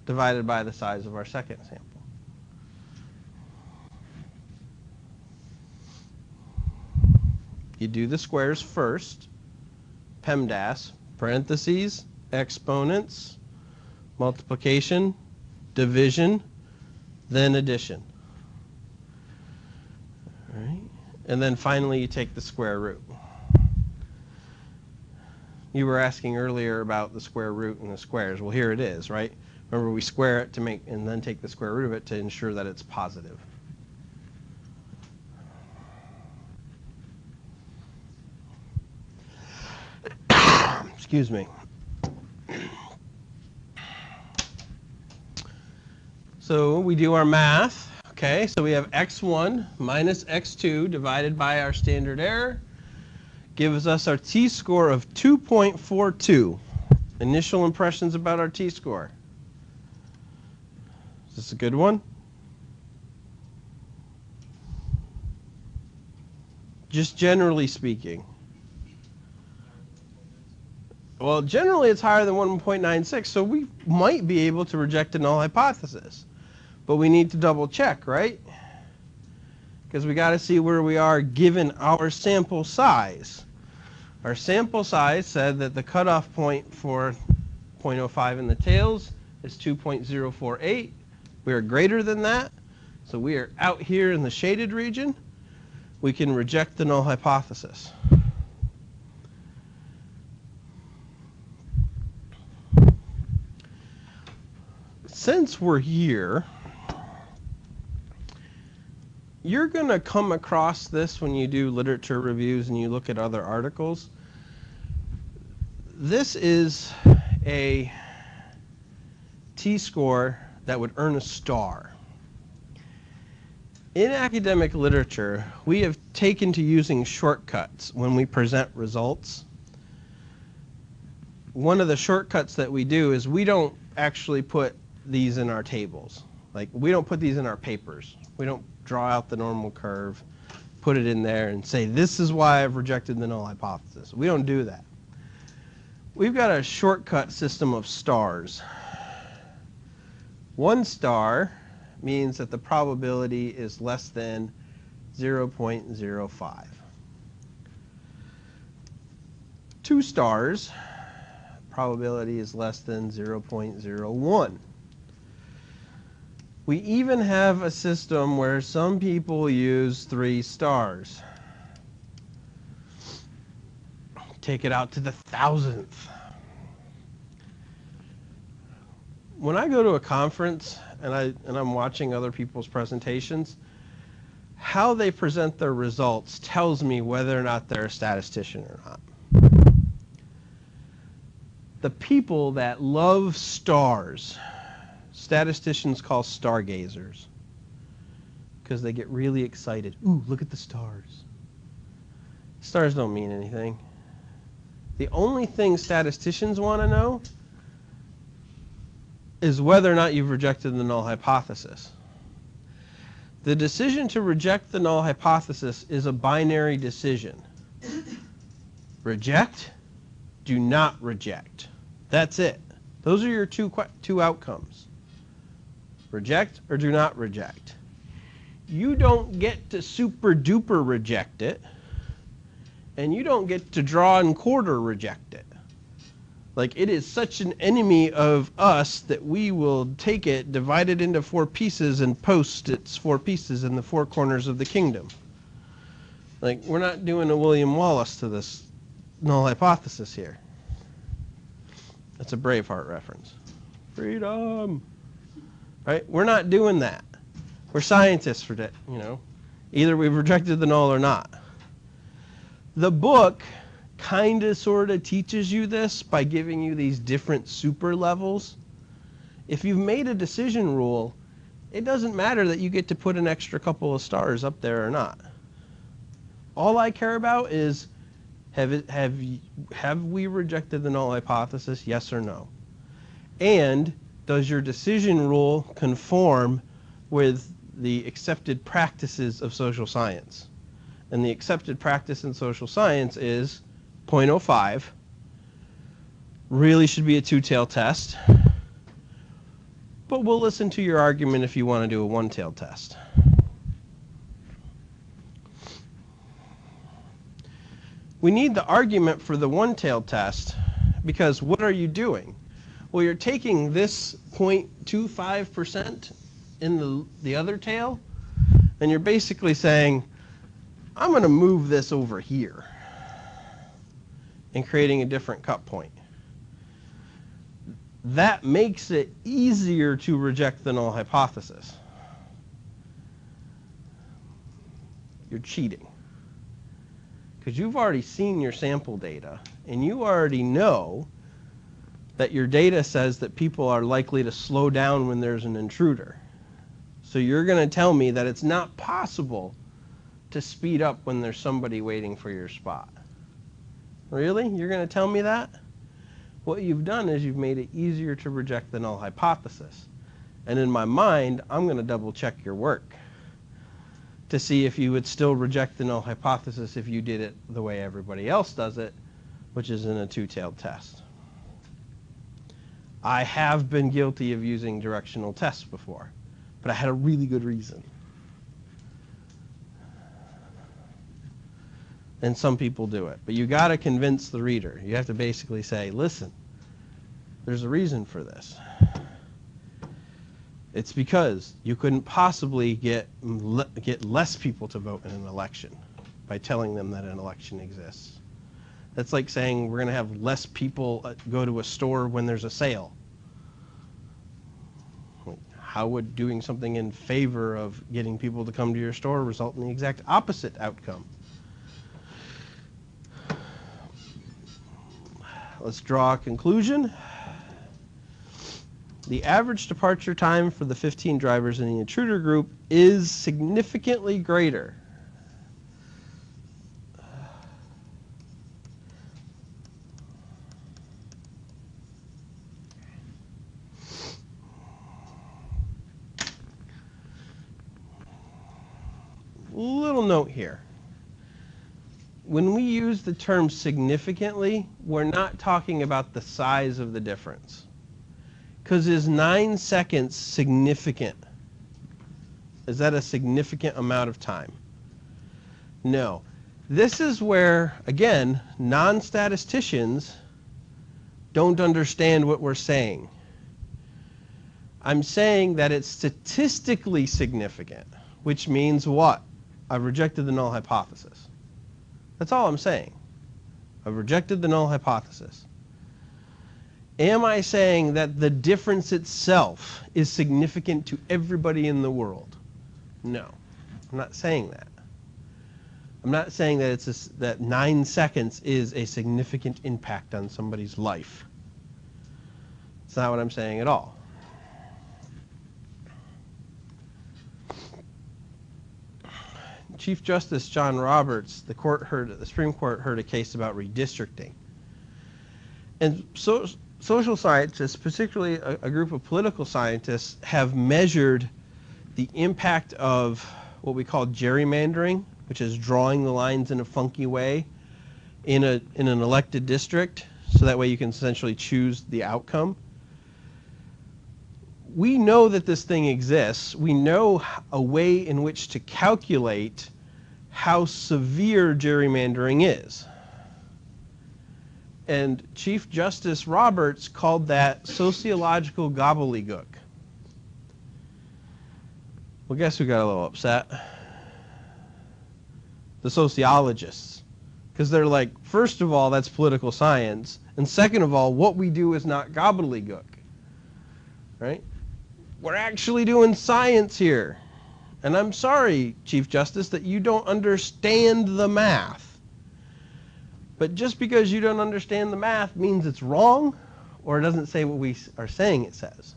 divided by the size of our second sample. You do the squares first, PEMDAS, parentheses, exponents, multiplication, division, then addition. All right? And then finally you take the square root. You were asking earlier about the square root and the squares. Well, here it is, right? Remember, we square it to make, and then take the square root of it to ensure that it's positive. Excuse me. So we do our math. Okay, so we have x1 minus x2 divided by our standard error gives us our t-score of 2.42. Initial impressions about our t-score. Is this a good one? Just generally speaking. Well, generally it's higher than 1.96, so we might be able to reject a null hypothesis. But we need to double check, right? Because we got to see where we are given our sample size. Our sample size said that the cutoff point for 0.05 in the tails is 2.048. We are greater than that, so we are out here in the shaded region. We can reject the null hypothesis. Since we're here, you're going to come across this when you do literature reviews and you look at other articles. This is a t-score that would earn a star. In academic literature, we have taken to using shortcuts when we present results. One of the shortcuts that we do is we don't actually put these in our tables. Like, we don't put these in our papers. We don't draw out the normal curve, put it in there, and say, this is why I've rejected the null hypothesis. We don't do that. We've got a shortcut system of stars. 1 star means that the probability is less than 0.05. 2 stars, probability is less than 0.01. We even have a system where some people use 3 stars. Take it out to the 1,000th. When I go to a conference and I'm watching other people's presentations, how they present their results tells me whether or not they're a statistician or not. The people that love stars, statisticians call stargazers, because they get really excited. Ooh, look at the stars. Stars don't mean anything. The only thing statisticians want to know is whether or not you've rejected the null hypothesis. The decision to reject the null hypothesis is a binary decision. Reject, do not reject. That's it. Those are your two outcomes. Reject or do not reject. You don't get to super duper reject it, and you don't get to draw and quarter reject it. Like, it is such an enemy of us that we will take it, divide it into 4 pieces, and post its 4 pieces in the 4 corners of the kingdom. Like, we're not doing a William Wallace to this null hypothesis here. That's a Braveheart reference. Freedom! Right? We're not doing that. We're scientists for that, you know. Either we've rejected the null or not. The book kind of sort of teaches you this by giving you these different super levels. If you've made a decision rule, it doesn't matter that you get to put an extra couple of stars up there or not. All I care about is, have we rejected the null hypothesis, yes or no? And does your decision rule conform with the accepted practices of social science? And the accepted practice in social science is 0.05, really should be a 2-tailed test, but we'll listen to your argument if you want to do a 1-tailed test. We need the argument for the 1-tailed test because what are you doing? Well, you're taking this 0.25% in the other tail, and you're basically saying, I'm going to move this over here and creating a different cut point. That makes it easier to reject the null hypothesis. You're cheating. Because you've already seen your sample data, and you already know that your data says that people are likely to slow down when there's an intruder. So you're going to tell me that it's not possible to speed up when there's somebody waiting for your spot. Really? You're going to tell me that? What you've done is you've made it easier to reject the null hypothesis. And in my mind, I'm going to double check your work to see if you would still reject the null hypothesis if you did it the way everybody else does it, which is in a two-tailed test. I have been guilty of using directional tests before, but I had a really good reason. And some people do it. But you got to convince the reader. You have to basically say, listen, there's a reason for this. It's because you couldn't possibly get less people to vote in an election by telling them that an election exists. That's like saying we're going to have less people go to a store when there's a sale. How would doing something in favor of getting people to come to your store result in the exact opposite outcome? Let's draw a conclusion. The average departure time for the 15 drivers in the intruder group is significantly greater. Little note here. When we use the term significantly, we're not talking about the size of the difference. Because is 9 seconds significant? Is that a significant amount of time? No. This is where, again, non-statisticians don't understand what we're saying. I'm saying that it's statistically significant, which means what? I've rejected the null hypothesis. That's all I'm saying. I've rejected the null hypothesis. Am I saying that the difference itself is significant to everybody in the world? No. I'm not saying that. I'm not saying that that 9 seconds is a significant impact on somebody's life. It's not what I'm saying at all. Chief Justice John Roberts, the Supreme Court heard a case about redistricting. And social scientists, particularly a group of political scientists, have measured the impact of what we call gerrymandering, which is drawing the lines in a funky way in an elected district, so that way you can essentially choose the outcome. We know that this thing exists. We know a way in which to calculate how severe gerrymandering is. And Chief Justice Roberts called that sociological gobbledygook. Well, guess who got a little upset? The sociologists. Because they're like, first of all, that's political science. And second of all, what we do is not gobbledygook. Right? We're actually doing science here. And I'm sorry, Chief Justice, that you don't understand the math. But just because you don't understand the math means it's wrong, or it doesn't say what we are saying it says.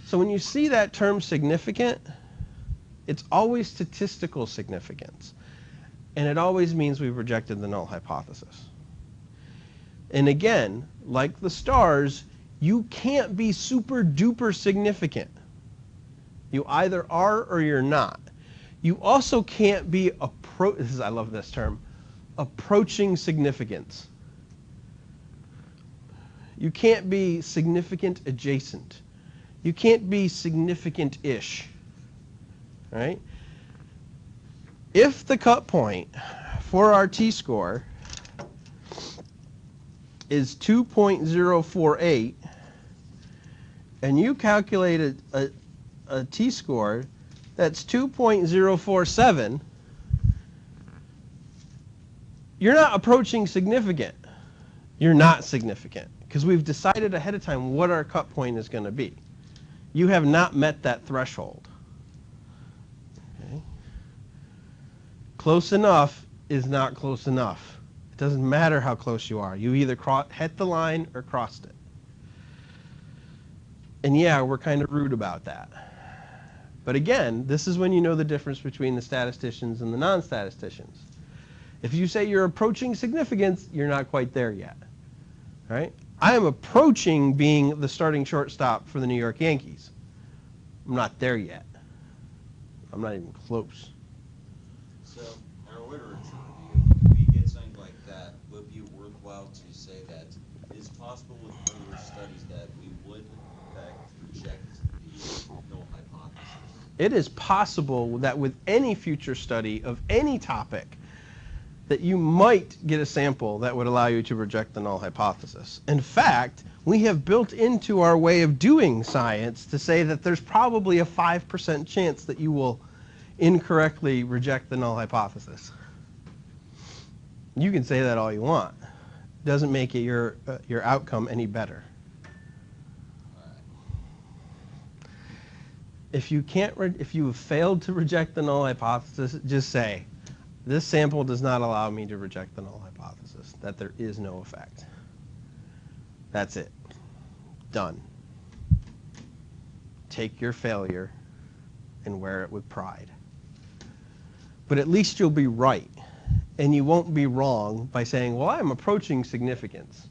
So when you see that term significant, it's always statistical significance. And it always means we've rejected the null hypothesis. And again, like the stars, you can't be super duper significant. You either are or you're not. You also can't be I love this term, approaching significance. You can't be significant adjacent. You can't be significant-ish. Right? If the cut point for our t-score is 2.048, and you calculated a t-score that's 2.047, you're not approaching significant. You're not significant, because we've decided ahead of time what our cut point is going to be. You have not met that threshold. Okay? Close enough is not close enough. It doesn't matter how close you are. You either hit the line or crossed it. And yeah, we're kind of rude about that. But again, this is when you know the difference between the statisticians and the non-statisticians. If you say you're approaching significance, you're not quite there yet. Right? I am approaching being the starting shortstop for the New York Yankees. I'm not there yet. I'm not even close.
So, in our literature review, if we get something like that, would it be worthwhile to say that it is possible with further studies that we would, in fact, reject the null hypothesis?
It is possible that with any future study of any topic, that you might get a sample that would allow you to reject the null hypothesis. In fact, we have built into our way of doing science to say that there's probably a 5% chance that you will incorrectly reject the null hypothesis. You can say that all you want. Doesn't make it your outcome any better. If you have failed to reject the null hypothesis, just say, this sample does not allow me to reject the null hypothesis, that there is no effect. That's it. Done. Take your failure and wear it with pride. But at least you'll be right, and you won't be wrong by saying, well, I'm approaching significance.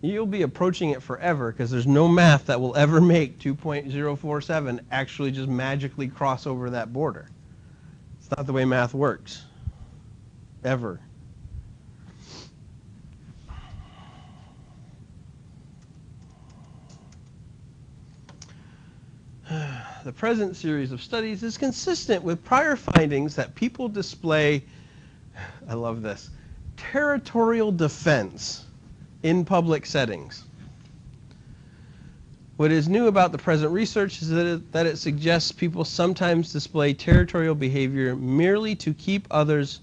You'll be approaching it forever because there's no math that will ever make 2.047 actually just magically cross over that border. It's not the way math works, ever. The present series of studies is consistent with prior findings that people display, I love this, territorial defense in public settings. What is new about the present research is that it suggests people sometimes display territorial behavior merely to keep others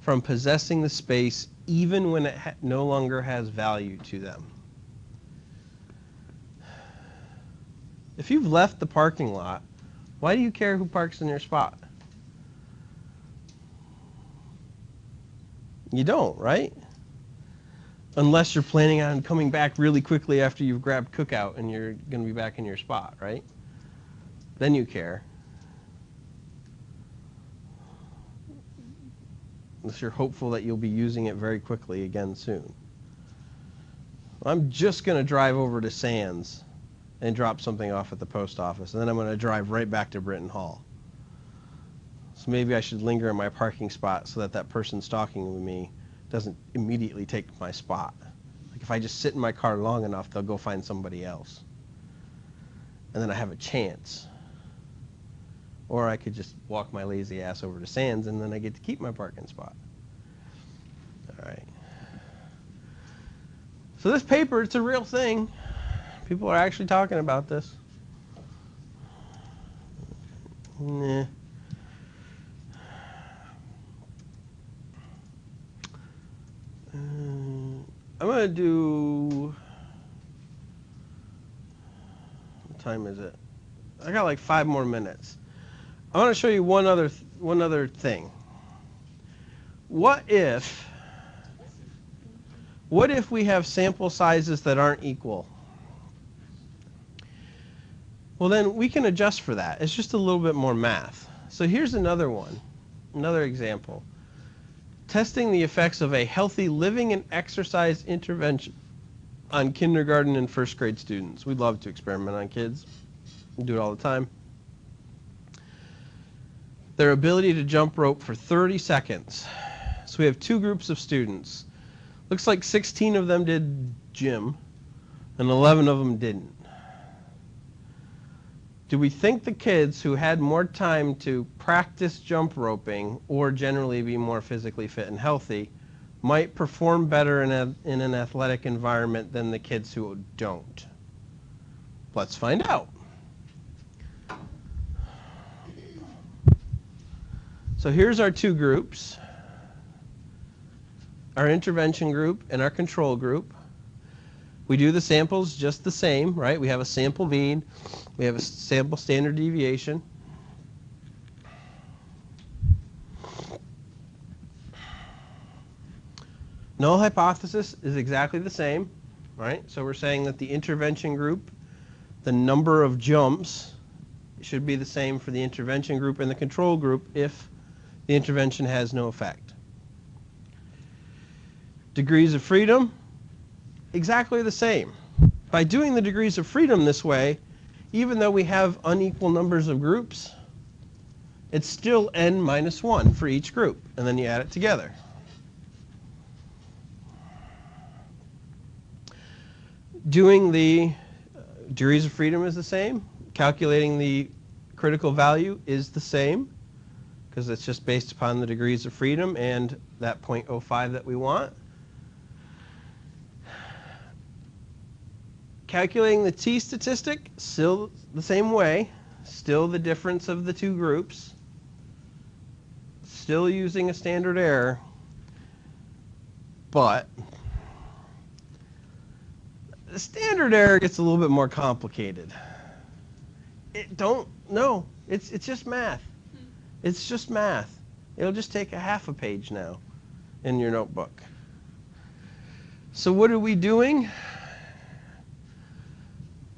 from possessing the space even when it no longer has value to them. If you've left the parking lot, why do you care who parks in your spot? You don't, right? Unless you're planning on coming back really quickly after you've grabbed cookout and you're going to be back in your spot, right? Then you care. Unless you're hopeful that you'll be using it very quickly again soon. I'm just going to drive over to Sands and drop something off at the post office, and then I'm going to drive right back to Britton Hall. So maybe I should linger in my parking spot so that that person stalking with me doesn't immediately take my spot. Like if I just sit in my car long enough, they'll go find somebody else. And then I have a chance. Or I could just walk my lazy ass over to Sands and then I get to keep my parking spot. All right. So this paper, it's a real thing. People are actually talking about this. Nah. I'm going to do, what time is it? I got like 5 more minutes. I want to show you one other thing. What if we have sample sizes that aren't equal? Well, then we can adjust for that. It's just a little bit more math. So here's another one, another example. Testing the effects of a healthy living and exercise intervention on kindergarten and first grade students. We love to experiment on kids. We do it all the time. Their ability to jump rope for 30 seconds. So we have 2 groups of students. Looks like 16 of them did gym and 11 of them didn't. Do we think the kids who had more time to practice jump roping or generally be more physically fit and healthy might perform better in an athletic environment than the kids who don't? Let's find out. So here's our 2 groups, our intervention group and our control group. We do the samples just the same, right? We have a sample mean. We have a sample standard deviation. Null hypothesis is exactly the same, right? So we're saying that the intervention group, the number of jumps should be the same for the intervention group and the control group if the intervention has no effect. Degrees of freedom. exactly the same. By doing the degrees of freedom this way, even though we have unequal numbers of groups, it's still n minus 1 for each group, and then you add it together. Doing the degrees of freedom is the same. Calculating the critical value is the same, because it's just based upon the degrees of freedom and that 0.05 that we want. Calculating the t statistic, still the same way, still the difference of the two groups, still using a standard error, but the standard error gets a little bit more complicated. It's just math. It's just math. It'll just take a half a page now in your notebook. So what are we doing?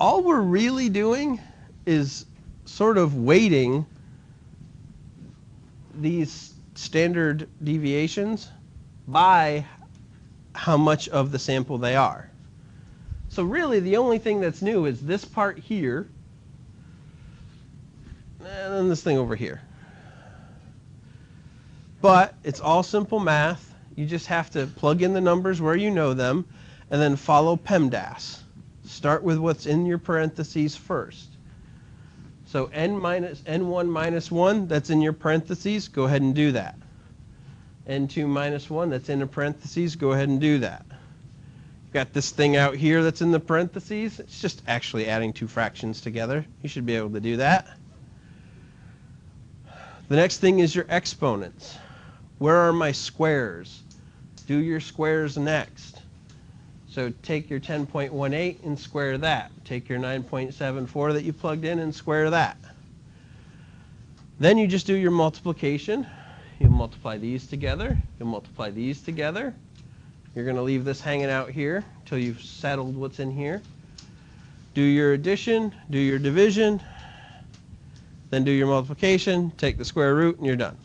All we're really doing is sort of weighting these standard deviations by how much of the sample they are. So really the only thing that's new is this part here and then this thing over here. But it's all simple math. You just have to plug in the numbers where you know them and then follow PEMDAS. Start with what's in your parentheses first. So n1 minus 1, that's in your parentheses, go ahead and do that. n2 minus 1, that's in the parentheses, go ahead and do that. You've got this thing out here that's in the parentheses. It's just actually adding two fractions together. You should be able to do that. The next thing is your exponents. Where are my squares? Do your squares next. So take your 10.18 and square that. Take your 9.74 that you plugged in and square that. Then you just do your multiplication. You multiply these together. You multiply these together. You're going to leave this hanging out here until you've settled what's in here. Do your addition, do your division, then do your multiplication, take the square root, and you're done.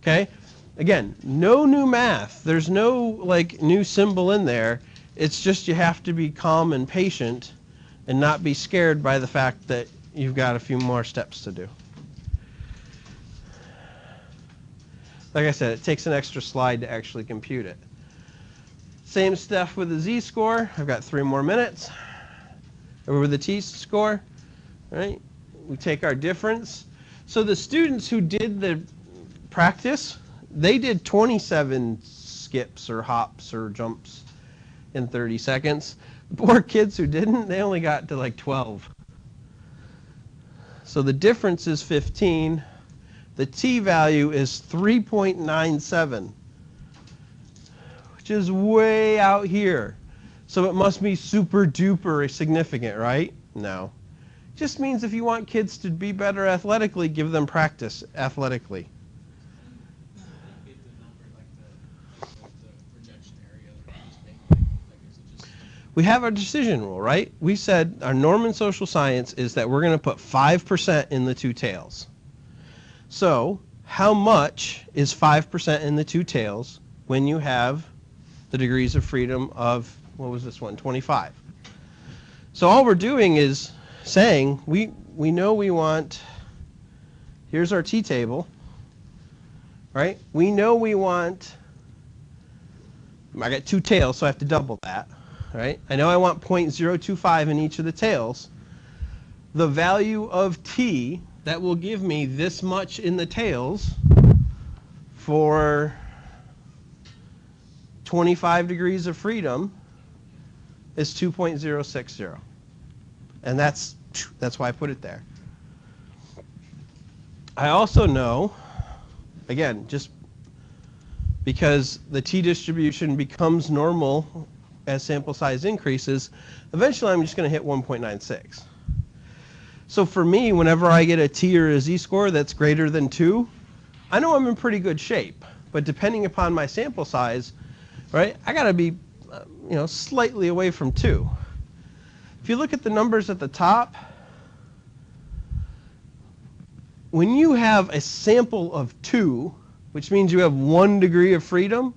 Okay? Again, no new math. There's no like new symbol in there. It's just you have to be calm and patient and not be scared by the fact that you've got a few more steps to do. Like I said, it takes an extra slide to actually compute it. Same stuff with the z-score. I've got 3 more minutes. Over the t-score, right? We take our difference. So the students who did the practice, they did 27 skips or hops or jumps in 30 seconds. The poor kids who didn't, they only got to like 12. So the difference is 15. The t-value is 3.97, which is way out here. So it must be super duper significant, right? No. It just means if you want kids to be better athletically, give them practice athletically. We have our decision rule, right? We said our norm in social science is that we're going to put 5% in the two tails. So how much is 5% in the two tails when you have the degrees of freedom of, what was this one, 25? So all we're doing is saying we know we want, here's our t-table, right? We know we want, I got 2 tails, so I have to double that. Right? I know I want 0.025 in each of the tails. The value of t that will give me this much in the tails for 25 degrees of freedom is 2.060. And that's why I put it there. I also know, again, just because the t distribution becomes normal as sample size increases, eventually I'm just going to hit 1.96. So for me, whenever I get a t or a z-score that's greater than 2, I know I'm in pretty good shape. But depending upon my sample size, right, I got to be slightly away from 2. If you look at the numbers at the top, when you have a sample of 2, which means you have 1 degree of freedom,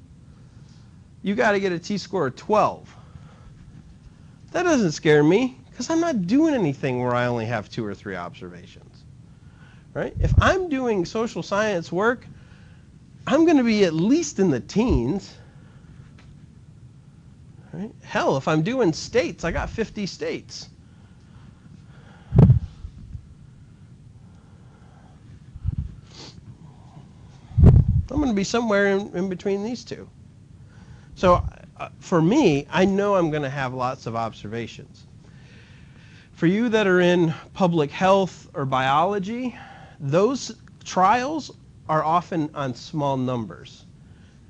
you got to get a t-score of 12. That doesn't scare me because I'm not doing anything where I only have 2 or 3 observations. Right? If I'm doing social science work, I'm going to be at least in the teens. Right? Hell, if I'm doing states, I got 50 states. I'm going to be somewhere in between these two. So for me, I know I'm going to have lots of observations. For you that are in public health or biology, those trials are often on small numbers.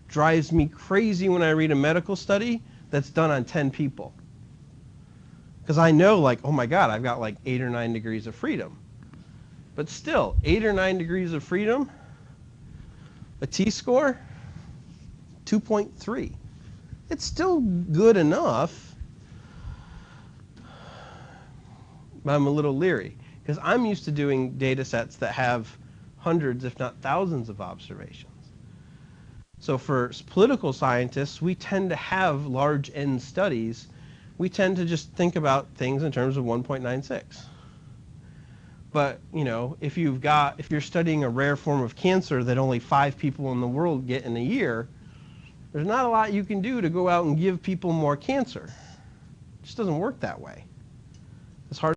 Drives me crazy when I read a medical study that's done on 10 people. Because I know, like, oh my God, I've got like 8 or 9 degrees of freedom. But still, 8 or 9 degrees of freedom, a T-score, 2.3. It's still good enough, but I'm a little leery because I'm used to doing data sets that have hundreds, if not thousands, of observations. So for political scientists, we tend to have large N studies. We tend to just think about things in terms of 1.96. But, you know, if you're studying a rare form of cancer that only 5 people in the world get in a year, there's not a lot you can do to go out and give people more cancer. It just doesn't work that way. It's hard.